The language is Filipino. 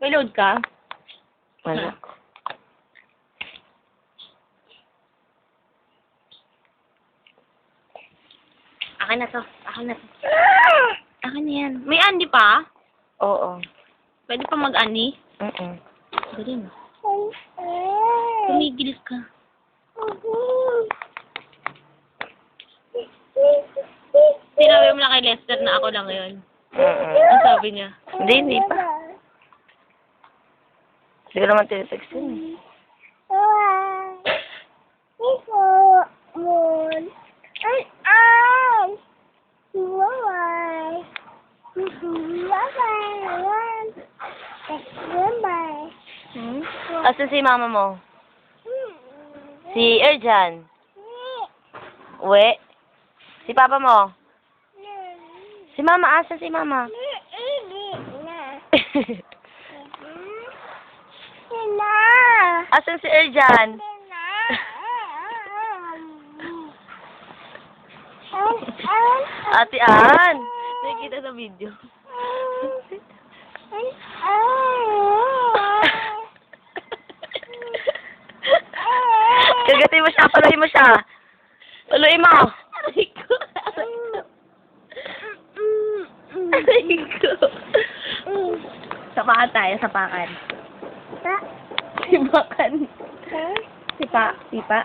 May load ka? Wala. Akin na to. Akin na to. Akin na yan. May Andy pa? Oo. Pwede pa mag-Andy? Galing. Tumigil ka. Sinabi mo lang kay Lester na ako lang yun. Ang sabi niya. Hindi pa. Hindi ko naman tinitext yun eh. Asan si mama mo? Si Erjan? Uwe? Si papa mo? Si mama, asan si mama? Asan si Erjan? Ate Ann! Nakikita sa video. Kagatin mo siya, paluin mo siya. Paluin mo. Aray ko. Aray ko. Sapakan tayo, sapakan. Sipakan. Sipa.